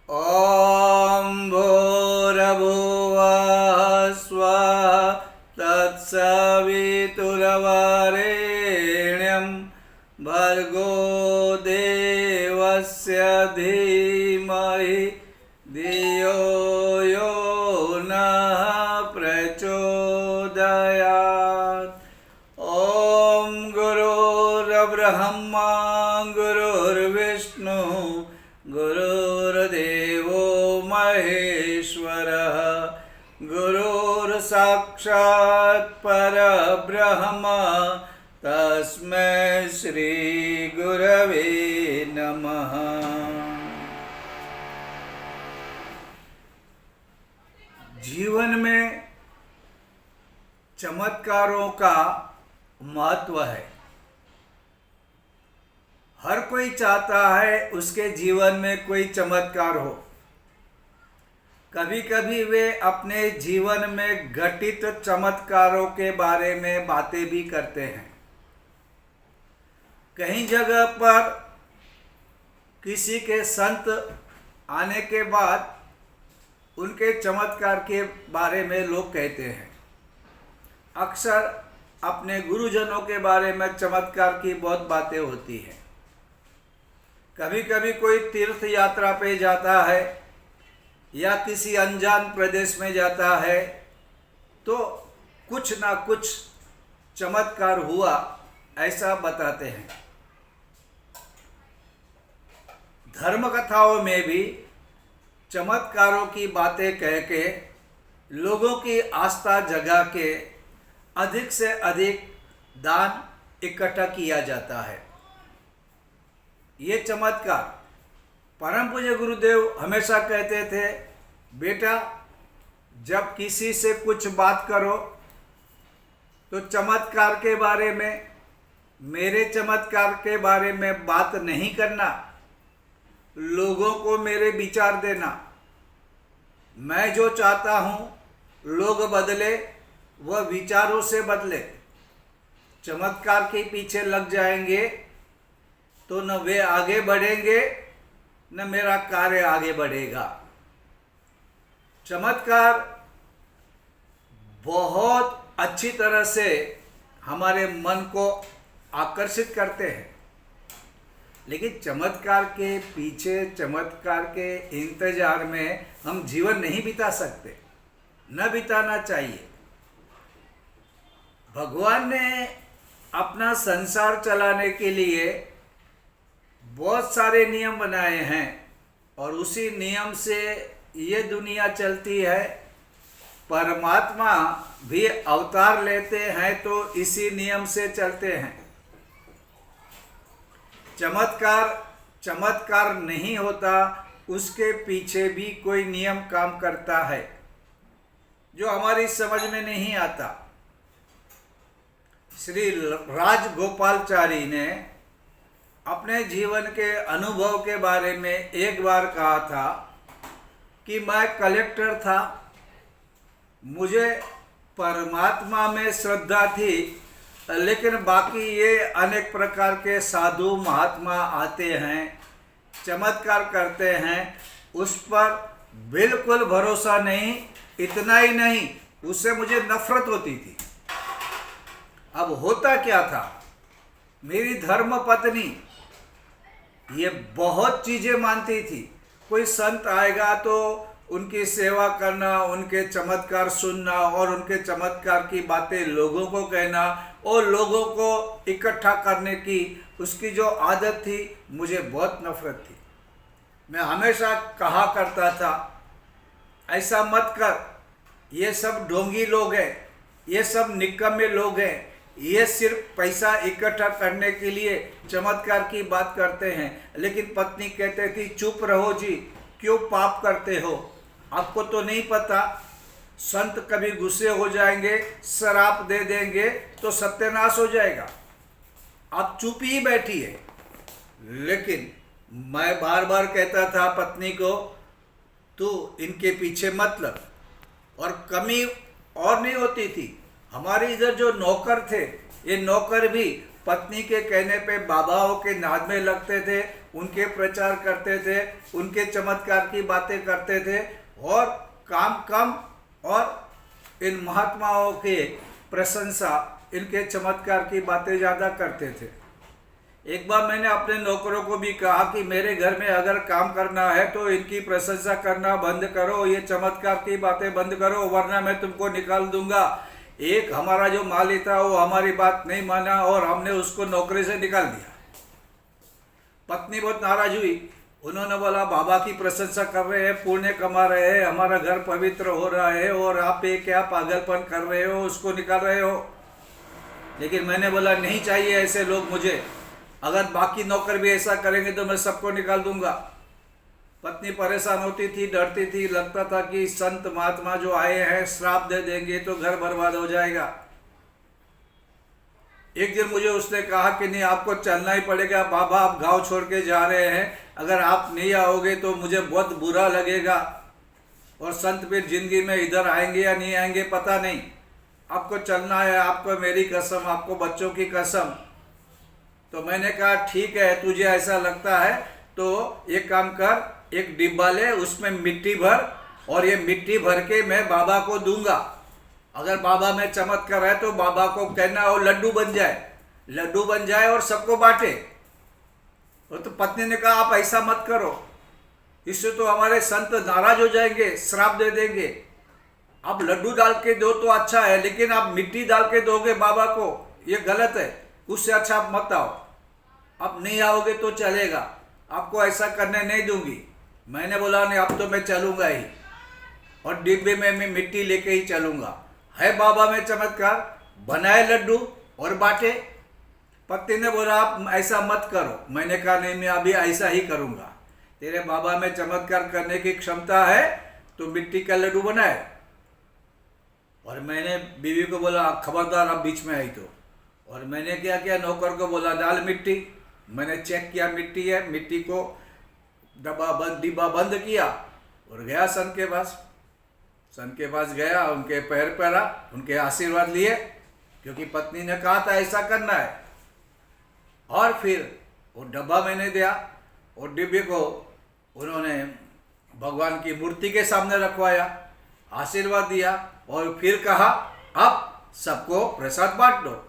ॐ भूर्भुवः स्वः तत्सवितुर्वरेण्यं भर्गो देवस्य धीमहि धियो यो नः प्रचोदयात्। ॐ गुरुर्ब्रह्मा गुरुर्विष्णु गुरुर्देवो महेश्वरः गुरुर्साक्षात् परब्रह्म तस्मै श्री गुरवे नमः। जीवन में चमत्कारों का महत्व है। हर कोई चाहता है उसके जीवन में कोई चमत्कार हो। कभी कभी वे अपने जीवन में घटित चमत्कारों के बारे में बातें भी करते हैं। कहीं जगह पर किसी के संत आने के बाद उनके चमत्कार के बारे में लोग कहते हैं। अक्सर अपने गुरुजनों के बारे में चमत्कार की बहुत बातें होती हैं। कभी कभी कोई तीर्थ यात्रा पे जाता है या किसी अनजान प्रदेश में जाता है तो कुछ ना कुछ चमत्कार हुआ ऐसा बताते हैं। धर्म कथाओं में भी चमत्कारों की बातें कह के लोगों की आस्था जगा के अधिक से अधिक दान इकट्ठा किया जाता है। ये चमत्कार परम पूज्य गुरुदेव हमेशा कहते थे, बेटा जब किसी से कुछ बात करो तो चमत्कार के बारे में, मेरे चमत्कार के बारे में बात नहीं करना, लोगों को मेरे विचार देना। मैं जो चाहता हूँ लोग बदले, वह विचारों से बदले। चमत्कार के पीछे लग जाएंगे तो न वे आगे बढ़ेंगे न मेरा कार्य आगे बढ़ेगा। चमत्कार बहुत अच्छी तरह से हमारे मन को आकर्षित करते हैं, लेकिन चमत्कार के पीछे, चमत्कार के इंतजार में हम जीवन नहीं बिता सकते, न बिताना चाहिए। भगवान ने अपना संसार चलाने के लिए बहुत सारे नियम बनाए हैं और उसी नियम से ये दुनिया चलती है। परमात्मा भी अवतार लेते हैं तो इसी नियम से चलते हैं। चमत्कार नहीं होता, उसके पीछे भी कोई नियम काम करता है जो हमारी समझ में नहीं आता। श्री राजगोपालचारी ने अपने जीवन के अनुभव के बारे में एक बार कहा था कि मैं कलेक्टर था, मुझे परमात्मा में श्रद्धा थी, लेकिन बाकी ये अनेक प्रकार के साधु महात्मा आते हैं, चमत्कार करते हैं, उस पर बिल्कुल भरोसा नहीं। इतना ही नहीं, उससे मुझे नफरत होती थी। अब होता क्या था, मेरी धर्म पत्नी ये बहुत चीज़ें मानती थी। कोई संत आएगा तो उनकी सेवा करना, उनके चमत्कार सुनना और उनके चमत्कार की बातें लोगों को कहना और लोगों को इकट्ठा करने की उसकी जो आदत थी, मुझे बहुत नफरत थी। मैं हमेशा कहा करता था, ऐसा मत कर, ये सब ढोंगी लोग हैं, ये सब निकम्मे लोग हैं, ये सिर्फ पैसा इकट्ठा करने के लिए चमत्कार की बात करते हैं। लेकिन पत्नी कहते थी, चुप रहो जी, क्यों पाप करते हो? आपको तो नहीं पता, संत कभी गुस्से हो जाएंगे, शराप दे देंगे तो सत्यानाश हो जाएगा। आप चुप ही बैठिए। लेकिन मैं बार बार कहता था पत्नी को, तू इनके पीछे मत लग। और कमी और नहीं होती थी। हमारे इधर जो नौकर थे, ये नौकर भी पत्नी के कहने पे बाबाओं के नाद में लगते थे, उनके प्रचार करते थे, उनके चमत्कार की बातें करते थे और काम कम और इन महात्माओं के प्रशंसा, इनके चमत्कार की बातें ज़्यादा करते थे। एक बार मैंने अपने नौकरों को भी कहा कि मेरे घर में अगर काम करना है तो इनकी प्रशंसा करना बंद करो, ये चमत्कार की बातें बंद करो, वरना मैं तुमको निकाल दूंगा। एक हमारा जो माली था वो हमारी बात नहीं माना और हमने उसको नौकरी से निकाल दिया। पत्नी बहुत नाराज हुई। उन्होंने बोला बाबा की प्रशंसा कर रहे हैं, पुण्य कमा रहे हैं, हमारा घर पवित्र हो रहा है और आप ये क्या पागलपन कर रहे हो, उसको निकाल रहे हो। लेकिन मैंने बोला नहीं चाहिए ऐसे लोग मुझे, अगर बाकी नौकर भी ऐसा करेंगे तो मैं सबको निकाल दूंगा। पत्नी परेशान होती थी, डरती थी, लगता था कि संत महात्मा जो आए हैं श्राप दे देंगे तो घर बर्बाद हो जाएगा। एक दिन मुझे उसने कहा कि नहीं, आपको चलना ही पड़ेगा बाबा, आप गांव छोड़ के जा रहे हैं, अगर आप नहीं आओगे तो मुझे बहुत बुरा लगेगा और संत फिर जिंदगी में इधर आएंगे या नहीं आएंगे पता नहीं, आपको चलना है, आपको मेरी कसम, आपको बच्चों की कसम। तो मैंने कहा ठीक है, तुझे ऐसा लगता है तो एक काम कर, एक डिब्बा ले, उसमें मिट्टी भर और ये मिट्टी भर के मैं बाबा को दूंगा। अगर बाबा में चमत्कार है तो बाबा को कहना और लड्डू बन जाए और सबको बांटे। तो पत्नी ने कहा आप ऐसा मत करो, इससे तो हमारे संत नाराज हो जाएंगे, श्राप दे देंगे। आप लड्डू डाल के दो तो अच्छा है, लेकिन आप मिट्टी डाल के दोगे बाबा को, ये गलत है, उससे अच्छा आप मत आओ। आप नहीं आओगे तो चलेगा, आपको ऐसा करने नहीं दूंगी। मैंने बोला नहीं, अब तो मैं चलूंगा ही और डिब्बे में मैं मिट्टी लेके ही चलूंगा। है बाबा में चमत्कार, बनाए लड्डू और बांटे। पत्नी ने बोला आप ऐसा मत करो। मैंने कहा नहीं, मैं अभी ऐसा ही करूंगा। तेरे बाबा में चमत्कार करने की क्षमता है तो मिट्टी का लड्डू बनाए। और मैंने बीवी को बोला खबरदार अब बीच में आई तो। और मैंने क्या किया, नौकर को बोला डाल मिट्टी। मैंने चेक किया मिट्टी है, मिट्टी को डिब्बा बंद किया और गया संत के पास। संत के पास गया, उनके पैर पड़ा, उनके आशीर्वाद लिए, क्योंकि पत्नी ने कहा था ऐसा करना है। और फिर वो डब्बा मैंने दिया और डिब्बे को उन्होंने भगवान की मूर्ति के सामने रखवाया, आशीर्वाद दिया और फिर कहा अब सबको प्रसाद बांट दो।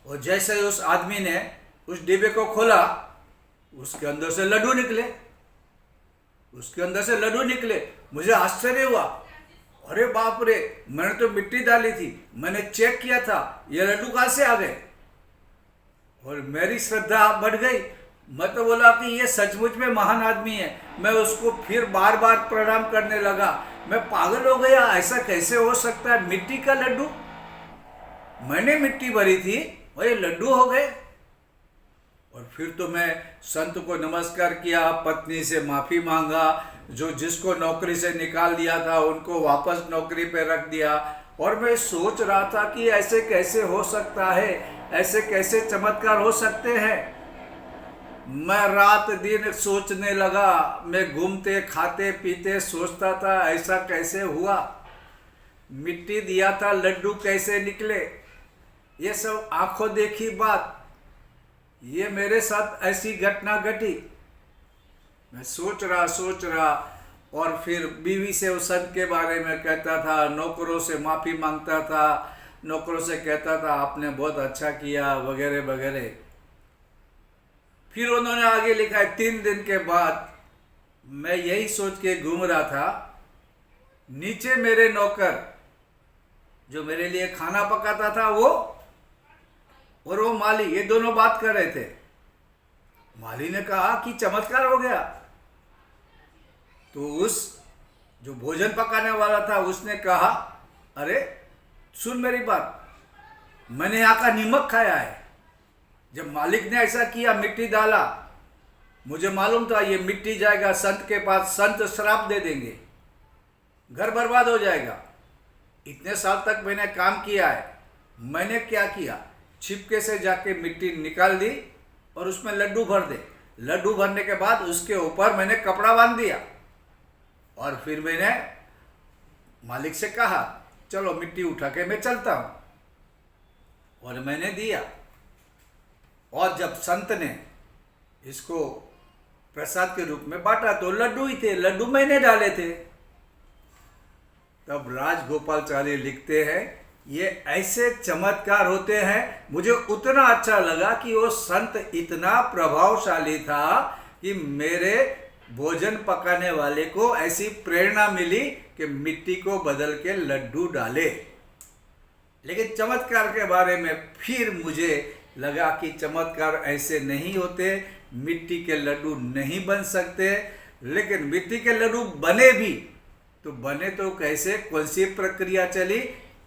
और जैसे उस आदमी ने उस डिब्बे को खोला, उसके अंदर से लड्डू निकले। मुझे आश्चर्य हुआ, अरे बाप रे, मैंने तो मिट्टी डाली थी, मैंने चेक किया था, ये लड्डू कहाँ से आ गए। और मेरी श्रद्धा बढ़ गई। मैं तो बोला कि ये सचमुच में महान आदमी है। मैं उसको फिर बार बार प्रणाम करने लगा। मैं पागल हो गया, ऐसा कैसे हो सकता है, मिट्टी का लड्डू। मैंने मिट्टी भरी थी और ये लड्डू हो गए। और फिर तो मैं संत को नमस्कार किया, पत्नी से माफ़ी मांगा, जो जिसको नौकरी से निकाल दिया था उनको वापस नौकरी पे रख दिया। और मैं सोच रहा था कि ऐसे कैसे हो सकता है, ऐसे कैसे चमत्कार हो सकते हैं। मैं रात दिन सोचने लगा, मैं घूमते खाते पीते सोचता था ऐसा कैसे हुआ, मिट्टी दिया था लड्डू कैसे निकले। ये सब आंखों देखी बात, ये मेरे साथ ऐसी घटना घटी। मैं सोच रहा और फिर बीवी से उस संत के बारे में कहता था, नौकरों से माफ़ी मांगता था, नौकरों से कहता था आपने बहुत अच्छा किया वगैरह वगैरह। फिर उन्होंने आगे लिखा है 3 दिन के बाद मैं यही सोच के घूम रहा था, नीचे मेरे नौकर जो मेरे लिए खाना पकाता था वो और वो माली, ये दोनों बात कर रहे थे। माली ने कहा कि चमत्कार हो गया। तो उस जो भोजन पकाने वाला था उसने कहा अरे सुन मेरी बात, मैंने यहाँ का नमक खाया है। जब मालिक ने ऐसा किया, मिट्टी डाला, मुझे मालूम था ये मिट्टी जाएगा संत के पास, संत श्राप दे देंगे, घर बर्बाद हो जाएगा। इतने साल तक मैंने काम किया है। मैंने क्या किया, छिपके से जाके मिट्टी निकाल दी और उसमें लड्डू भर दे। लड्डू भरने के बाद उसके ऊपर मैंने कपड़ा बांध दिया और फिर मैंने मालिक से कहा चलो मिट्टी उठा के मैं चलता हूँ। और मैंने दिया। और जब संत ने इसको प्रसाद के रूप में बांटा, तो लड्डू ही थे, लड्डू मैंने डाले थे। तब राजगोपालचारी लिखते हैं, ये ऐसे चमत्कार होते हैं। मुझे उतना अच्छा लगा कि वो संत इतना प्रभावशाली था कि मेरे भोजन पकाने वाले को ऐसी प्रेरणा मिली कि मिट्टी को बदल के लड्डू डाले। लेकिन चमत्कार के बारे में फिर मुझे लगा कि चमत्कार ऐसे नहीं होते, मिट्टी के लड्डू नहीं बन सकते। लेकिन मिट्टी के लड्डू बने भी तो बने तो कैसे, कौन सी प्रक्रिया चली,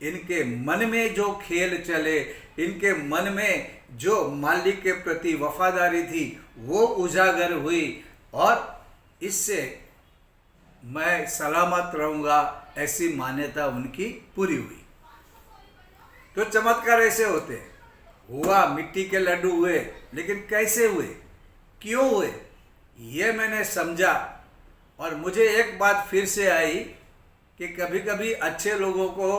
इनके मन में जो खेल चले, इनके मन में जो मालिक के प्रति वफादारी थी वो उजागर हुई, और इससे मैं सलामत रहूंगा ऐसी मान्यता उनकी पूरी हुई। तो चमत्कार ऐसे होते हैं। हुआ, मिट्टी के लड्डू हुए, लेकिन कैसे हुए, क्यों हुए, ये मैंने समझा। और मुझे एक बात फिर से आई कि कभी कभी अच्छे लोगों को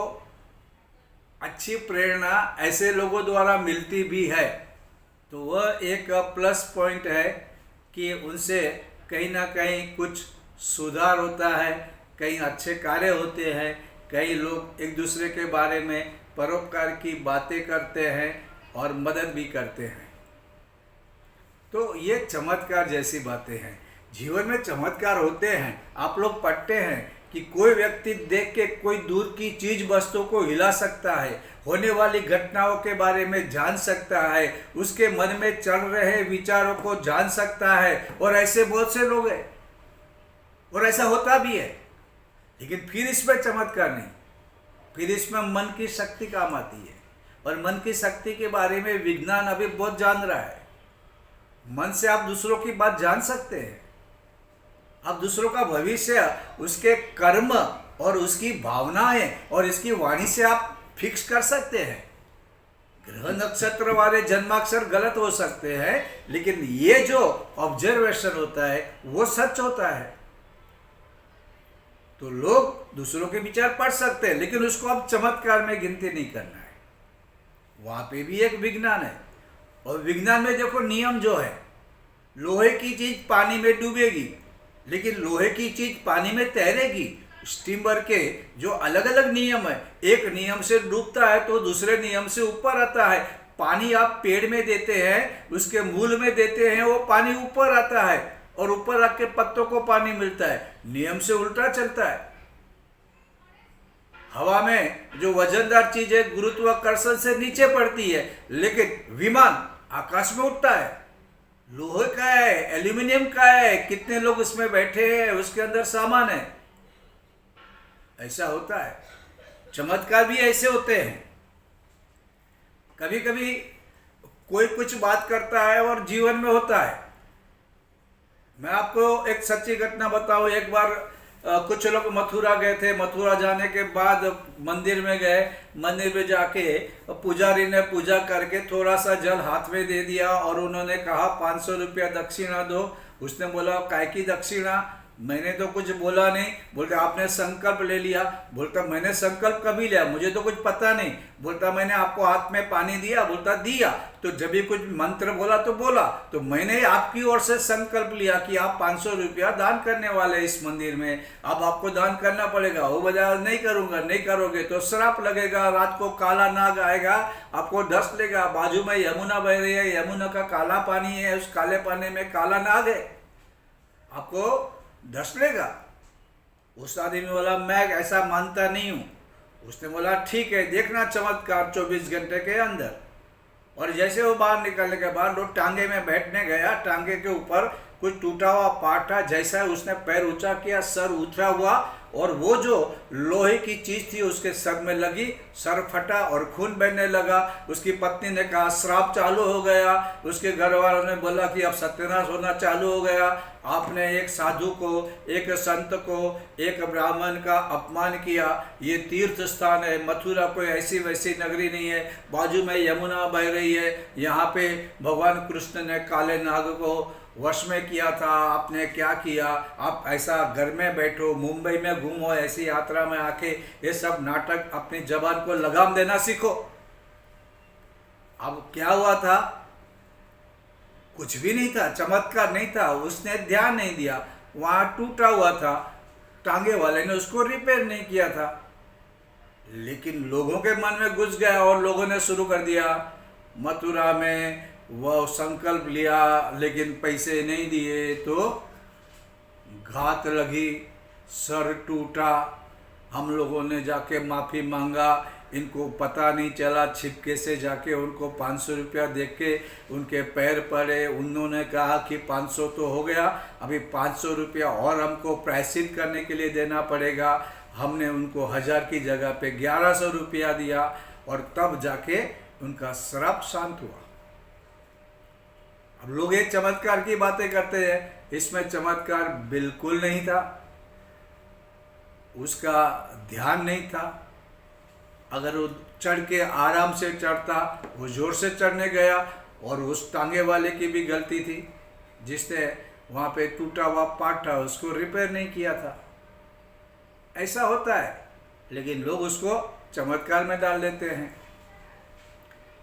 अच्छी प्रेरणा ऐसे लोगों द्वारा मिलती भी है, तो वह एक प्लस पॉइंट है कि उनसे कहीं ना कहीं कुछ सुधार होता है, कहीं अच्छे कार्य होते हैं, कई लोग एक दूसरे के बारे में परोपकार की बातें करते हैं और मदद भी करते हैं। तो ये चमत्कार जैसी बातें हैं। जीवन में चमत्कार होते हैं। आप लोग पढ़ते हैं कि कोई व्यक्ति देख के कोई दूर की चीज वस्तु को हिला सकता है, होने वाली घटनाओं के बारे में जान सकता है, उसके मन में चल रहे विचारों को जान सकता है, और ऐसे बहुत से लोग हैं, और ऐसा होता भी है। लेकिन फिर इसमें चमत्कार नहीं, फिर इसमें मन की शक्ति काम आती है। और मन की शक्ति के बारे में विज्ञान अभी बहुत जान रहा है। मन से आप दूसरों की बात जान सकते हैं, आप दूसरों का भविष्य, उसके कर्म और उसकी भावनाएं और इसकी वाणी से आप फिक्स कर सकते हैं। ग्रह नक्षत्र वाले जन्माक्षर गलत हो सकते हैं, लेकिन ये जो ऑब्जर्वेशन होता है वो सच होता है। तो लोग दूसरों के विचार पढ़ सकते हैं, लेकिन उसको अब चमत्कार में गिनती नहीं करना है। वहां पे भी एक विज्ञान है, और विज्ञान में देखो नियम जो है, लोहे की चीज पानी में डूबेगी, लेकिन लोहे की चीज पानी में तैरेगी। स्टीमर के जो अलग अलग नियम है, एक नियम से डूबता है तो दूसरे नियम से ऊपर आता है। पानी आप पेड़ में देते हैं, उसके मूल में देते हैं, वो पानी ऊपर आता है, और ऊपर रख के पत्तों को पानी मिलता है। नियम से उल्टा चलता है। हवा में जो वजनदार चीज है गुरुत्वाकर्षण से नीचे पड़ती है, लेकिन विमान आकाश में उड़ता है। लोहे का है, एल्यूमिनियम का है, कितने लोग उसमें बैठे हैं, उसके अंदर सामान है। ऐसा होता है। चमत्कार भी ऐसे होते हैं। कभी कभी कोई कुछ बात करता है और जीवन में होता है। मैं आपको एक सच्ची घटना बताऊं। एक बार कुछ लोग मथुरा गए थे। मथुरा जाने के बाद मंदिर में गए। मंदिर में जाके पुजारी ने पूजा करके थोड़ा सा जल हाथ में दे दिया, और उन्होंने कहा 500 रुपया दक्षिणा दो। उसने बोला काय की दक्षिणा, मैंने तो कुछ बोला नहीं। बोलता आपने संकल्प ले लिया। बोलता मैंने संकल्प कभी लिया, मुझे तो कुछ पता नहीं। बोलता मैंने आपको हाथ में पानी दिया। बोलता दिया। तो जब भी कुछ मंत्र बोला तो बोला, तो मैंने आपकी ओर से संकल्प लिया कि आप 500 रुपया दान करने वाले इस मंदिर में, अब आपको दान करना पड़ेगा। वो बजा नहीं करूंगा, नहीं करोगे तो श्राप लगेगा, रात को काला नाग आएगा, आपको डस लेगा। बाजू में यमुना बह रही है, यमुना का काला पानी है, उस काले पानी में काला नाग है, आपको डस लेगा। उस आदमी बोला मैं ऐसा मानता नहीं हूं। उसने बोला ठीक है, देखना चमत्कार 24 घंटे के अंदर। और जैसे वो बाहर निकलने के बाद वो टांगे में बैठने गया, टांगे के ऊपर कुछ टूटा हुआ पार्ट था। जैसा उसने पैर ऊंचा किया, सर उठा हुआ, और वो जो लोहे की चीज थी उसके सर में लगी, सर फटा और खून बहने लगा। उसकी पत्नी ने कहा श्राप चालू हो गया। उसके घर वालों ने बोला कि अब सत्यानाश होना चालू हो गया। आपने एक साधु को, एक संत को, एक ब्राह्मण का अपमान किया। ये तीर्थ स्थान है, मथुरा कोई ऐसी वैसी नगरी नहीं है। बाजू में यमुना बह रही है। यहाँ पे भगवान कृष्ण ने काले नाग को वश में किया था। आपने क्या किया? आप ऐसा घर में बैठो, मुंबई में घूमो, ऐसी यात्रा में आके ये सब नाटक, अपनी जबान को लगाम देना सीखो। अब क्या हुआ था कुछ भी नहीं था, चमत्कार नहीं था, उसने ध्यान नहीं दिया। वहाँ टूटा हुआ था, टांगे वाले ने उसको रिपेयर नहीं किया था, लेकिन लोगों के मन में घुस गया और लोगों ने शुरू कर दिया। मथुरा में वह संकल्प लिया लेकिन पैसे नहीं दिए तो घात लगी, सर टूटा। हम लोगों ने जाके माफ़ी मांगा, इनको पता नहीं चला, छिपके से जाके उनको 500 रुपया दे के उनके पैर पड़े। उन्होंने कहा कि 500 तो हो गया, अभी 500 रुपया और हमको प्रायश्चित करने के लिए देना पड़ेगा। हमने उनको 1000 की जगह पे 1100 रुपया दिया और तब जाके उनका श्राप शांत हुआ। अब लोग एक चमत्कार की बातें करते हैं, इसमें चमत्कार बिल्कुल नहीं था, उसका ध्यान नहीं था। अगर वो चढ़ के आराम से चढ़ता, वो जोर से चढ़ने गया और उस टांगे वाले की भी गलती थी, जिसने वहाँ पे टूटा हुआ पार्ट था उसको रिपेयर नहीं किया था। ऐसा होता है, लेकिन लोग उसको चमत्कार में डाल देते हैं।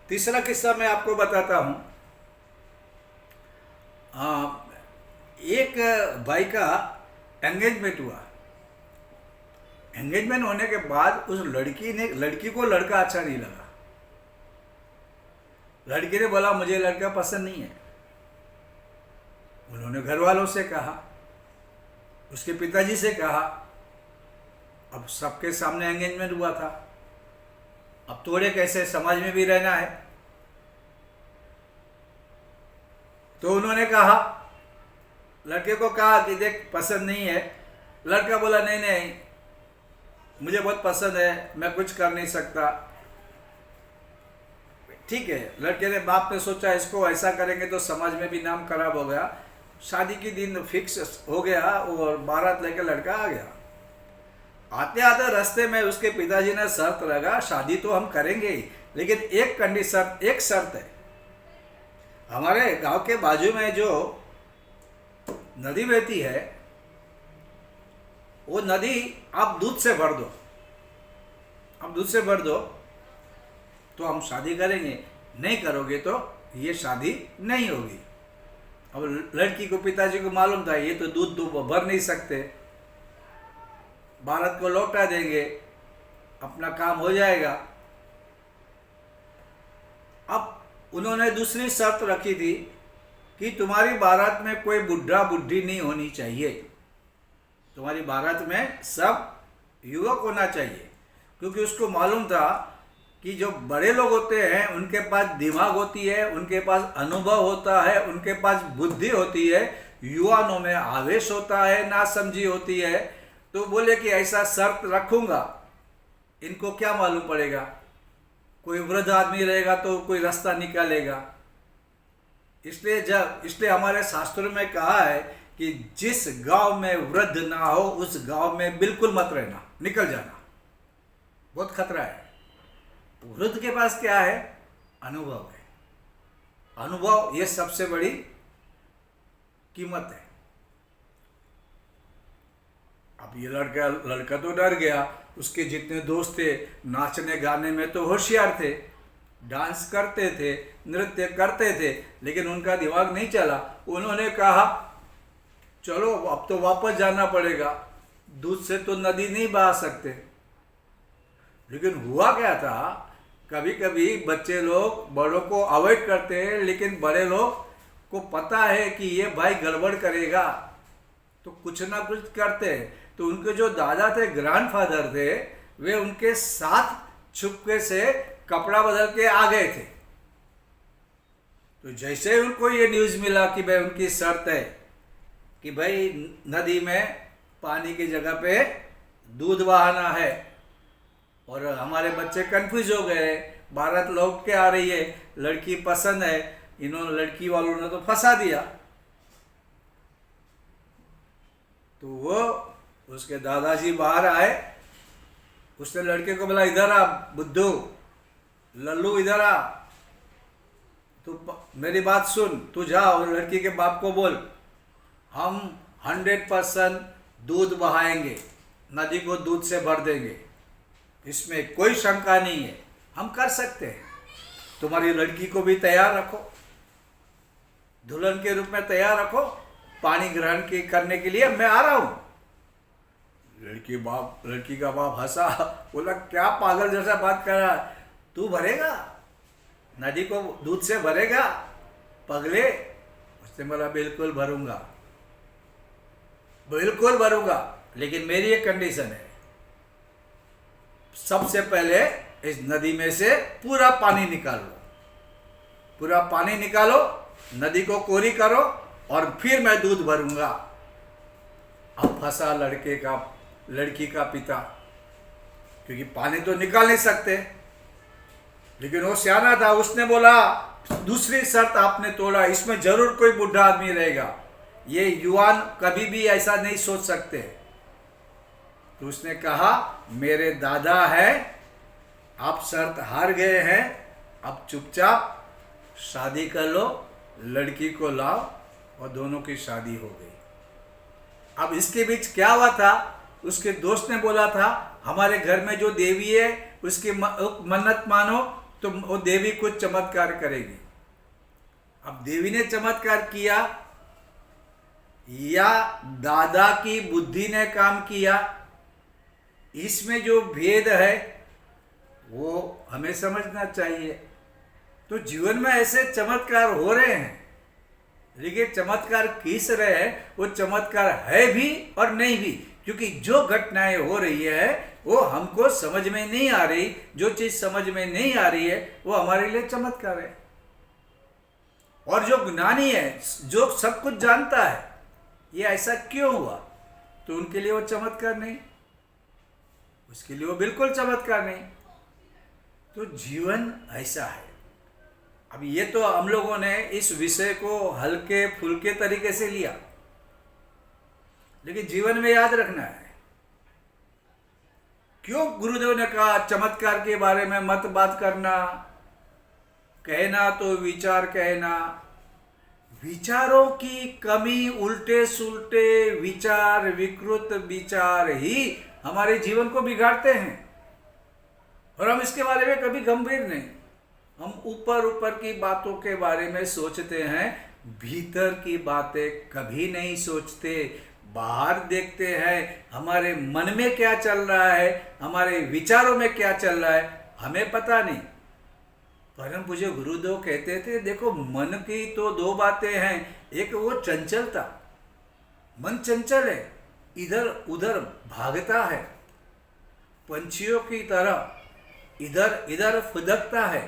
तीसरा किस्सा मैं आपको बताता हूँ। एक भाई का एंगेजमेंट हुआ। एंगेजमेंट होने के बाद उस लड़की को लड़का अच्छा नहीं लगा। लड़की ने बोला मुझे लड़का पसंद नहीं है। उन्होंने घर वालों से कहा, उसके पिताजी से कहा। अब सबके सामने एंगेजमेंट हुआ था, अब थोड़े कैसे समाज में भी रहना है। तो उन्होंने कहा, लड़के को कहा कि देख पसंद नहीं है। लड़का बोला नहीं नहीं मुझे बहुत पसंद है, मैं कुछ कर नहीं सकता। ठीक है, लड़के ने बाप ने सोचा इसको ऐसा करेंगे तो समाज में भी नाम खराब हो गया। शादी की दिन फिक्स हो गया और बारात लेकर लड़का आ गया। आते आते रास्ते में उसके पिताजी ने शर्त लगा, शादी तो हम करेंगे ही, लेकिन एक कंडीशन, एक शर्त है। हमारे गांव के बाजू में जो नदी बहती है, वो नदी आप दूध से भर दो, आप दूध से भर दो तो हम शादी करेंगे, नहीं करोगे तो ये शादी नहीं होगी। अब लड़की को पिताजी को मालूम था ये तो दूध तो भर नहीं सकते, बारात को लौटा देंगे, अपना काम हो जाएगा। अब उन्होंने दूसरी शर्त रखी थी कि तुम्हारी बारात में कोई बुढ़ा बुढ़ी नहीं होनी चाहिए, तुम्हारी बारात में सब युवक होना चाहिए। क्योंकि उसको मालूम था कि जो बड़े लोग होते हैं उनके पास दिमाग होती है, उनके पास अनुभव होता है, उनके पास बुद्धि होती है, युवाओं में आवेश होता है, नासमझी होती है। तो बोले कि ऐसा शर्त रखूंगा, इनको क्या मालूम पड़ेगा, कोई वृद्ध आदमी रहेगा तो कोई रास्ता निकालेगा। इसलिए हमारे शास्त्रों में कहा है कि जिस गांव में वृद्ध ना हो उस गांव में बिल्कुल मत रहना, निकल जाना, बहुत खतरा है। वृद्ध के पास क्या है, अनुभव है। अनुभव ये सबसे बड़ी कीमत है। अब ये लड़का तो डर गया, उसके जितने दोस्त थे नाचने गाने में तो होशियार थे, डांस करते थे, नृत्य करते थे, लेकिन उनका दिमाग नहीं चला। उन्होंने कहा चलो अब तो वापस जाना पड़ेगा, दूध से तो नदी नहीं बहा सकते। लेकिन हुआ क्या था, कभी कभी बच्चे लोग बड़ों को अवॉइड करते हैं, लेकिन बड़े लोग को पता है कि ये भाई गड़बड़ करेगा तो कुछ ना कुछ करते हैं। तो उनके जो दादा थे, ग्रैंडफादर थे, वे उनके साथ छुपके से कपड़ा बदल के आ गए थे। तो जैसे ही उनको ये न्यूज़ मिला कि भाई उनकी शर्त है कि भाई नदी में पानी की जगह पे दूध बहाना है, और हमारे बच्चे कंफ्यूज हो गए, बारात लौट के आ रही है, लड़की पसंद है, इन्होंने लड़की वालों ने तो फंसा दिया। तो वो उसके दादाजी बाहर आए, उसने लड़के को बोला इधर आ बुद्धू, लल्लू इधर आ, तू मेरी बात सुन, तू जा और लड़की के बाप को बोल हम 100% दूध बहाएंगे, नदी को दूध से भर देंगे, इसमें कोई शंका नहीं है, हम कर सकते हैं, तुम्हारी लड़की को भी तैयार रखो। दुल्हन के रूप में तैयार रखो, पानी ग्रहण करने के लिए मैं आ रहा हूँ। लड़की का बाप हंसा, बोला क्या पागल जैसा बात कर रहा है, तू भरेगा, नदी को दूध से भरेगा पगले? उसने बोला बिल्कुल भरूंगा, बिल्कुल भरूंगा, लेकिन मेरी एक कंडीशन है, सबसे पहले इस नदी में से पूरा पानी निकालो, पूरा पानी निकालो, नदी को कोरी करो और फिर मैं दूध भरूंगा। अब फंसा लड़की का पिता, क्योंकि पानी तो निकाल नहीं सकते, लेकिन वो सियाना था, उसने बोला दूसरी शर्त आपने तोड़ा, इसमें जरूर कोई बुढ़ा आदमी रहेगा, ये युवान कभी भी ऐसा नहीं सोच सकते। तो उसने कहा मेरे दादा है, आप शर्त हार गए हैं, अब चुपचाप शादी कर लो, लड़की को लाओ, और दोनों की शादी हो गई। अब इसके बीच क्या हुआ था, उसके दोस्त ने बोला था हमारे घर में जो देवी है उसकी मन्नत मानो तो वो देवी कुछ चमत्कार करेगी। अब देवी ने चमत्कार किया या दादा की बुद्धि ने काम किया, इसमें जो भेद है वो हमें समझना चाहिए। तो जीवन में ऐसे चमत्कार हो रहे हैं, लेकिन चमत्कार किस रहे हैं, वो चमत्कार है भी और नहीं भी, क्योंकि जो घटनाएं हो रही है वो हमको समझ में नहीं आ रही, जो चीज समझ में नहीं आ रही है वो हमारे लिए चमत्कार है। और जो ज्ञानी है, जो सब कुछ जानता है ये ऐसा क्यों हुआ, तो उनके लिए वो चमत्कार नहीं, उसके लिए वो बिल्कुल चमत्कार नहीं। तो जीवन ऐसा है। अब ये तो हम लोगों ने इस विषय को हल्के फुल्के तरीके से लिया, लेकिन जीवन में याद रखना है। क्यों गुरुदेव ने कहा चमत्कार के बारे में मत बात करना, कहना तो विचार कहना। विचारों की कमी, उल्टे सुलटे विचार, विकृत विचार ही हमारे जीवन को बिगाड़ते हैं, और हम इसके बारे में कभी गंभीर नहीं। हम ऊपर ऊपर की बातों के बारे में सोचते हैं, भीतर की बातें कभी नहीं सोचते। बाहर देखते हैं हमारे मन में क्या चल रहा है, हमारे विचारों में क्या चल रहा है, हमें पता नहीं। परम पूज्य गुरुदेव कहते थे देखो मन की तो दो बातें हैं, एक वो चंचलता, मन चंचल है, इधर उधर भागता है, पंछियों की तरह इधर इधर फुदकता है,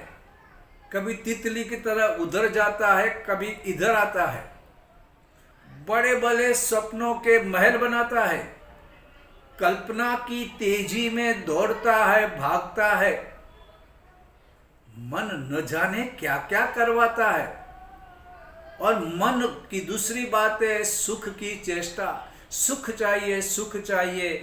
कभी तितली की तरह उधर जाता है, कभी इधर आता है, बड़े बड़े सपनों के महल बनाता है, कल्पना की तेजी में दौड़ता है, भागता है, मन न जाने क्या क्या करवाता है। और मन की दूसरी बात है सुख की चेष्टा, सुख चाहिए, सुख चाहिए,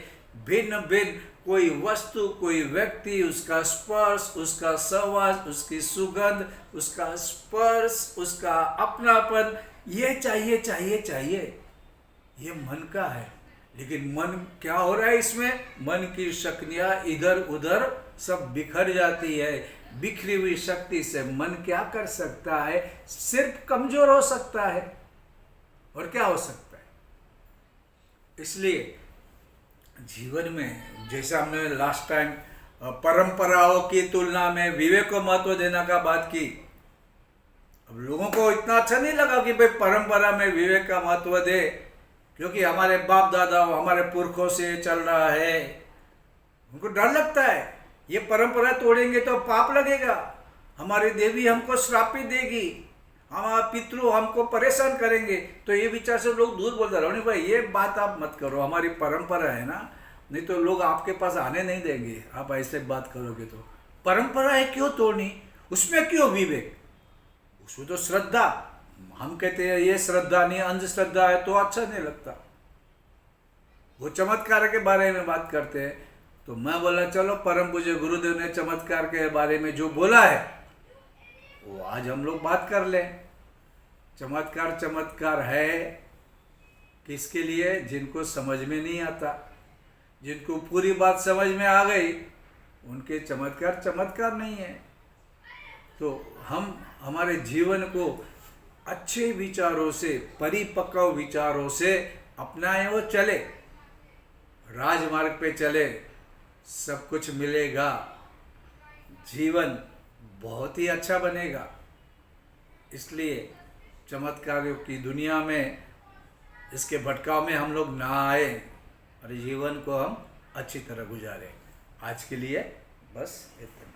भिन्न भिन्न कोई वस्तु, कोई व्यक्ति, उसका स्पर्श, उसका सहवास, उसकी सुगंध, उसका स्पर्श, उसका अपनापन, ये चाहिए चाहिए चाहिए, ये मन का है। लेकिन मन क्या हो रहा है इसमें, मन की शक्तियां इधर उधर सब बिखर जाती है। बिखरी हुई शक्ति से मन क्या कर सकता है, सिर्फ कमजोर हो सकता है, और क्या हो सकता है। इसलिए जीवन में जैसे हमने लास्ट टाइम परंपराओं की तुलना में विवेक को महत्व देने का बात की, अब लोगों को इतना अच्छा नहीं लगा कि भाई परंपरा में विवेक का महत्व दे, क्योंकि हमारे बाप दादा हमारे पुरखों से चल रहा है। उनको डर लगता है ये परंपरा तोड़ेंगे तो पाप लगेगा, हमारी देवी हमको श्रापित देगी, हमारा पितृ हमको परेशान करेंगे। तो ये विचार से लोग दूर बोलते रहो, नहीं भाई ये बात आप मत करो, हमारी परंपरा है ना, नहीं तो लोग आपके पास आने नहीं देंगे, आप ऐसे बात करोगे तो। परंपरा है क्यों तोड़नी, उसमें क्यों विवेक, उसमें तो श्रद्धा। हम कहते हैं ये श्रद्धा नहीं, अंधश्रद्धा है, तो अच्छा नहीं लगता। वो चमत्कार के बारे में बात करते हैं, तो मैं बोला चलो परम पूज्य गुरुदेव ने चमत्कार के बारे में जो बोला है वो आज हम लोग बात कर लें। चमत्कार चमत्कार है किसके लिए, जिनको समझ में नहीं आता, जिनको पूरी बात समझ में आ गई उनके चमत्कार चमत्कार नहीं है। तो हम हमारे जीवन को अच्छे विचारों से, परिपक्व विचारों से अपनाए वो चले, राजमार्ग पे चले, सब कुछ मिलेगा, जीवन बहुत ही अच्छा बनेगा। इसलिए चमत्कारों की दुनिया में, इसके भटकाव में हम लोग ना आए और जीवन को हम अच्छी तरह गुजारें। आज के लिए बस इतना।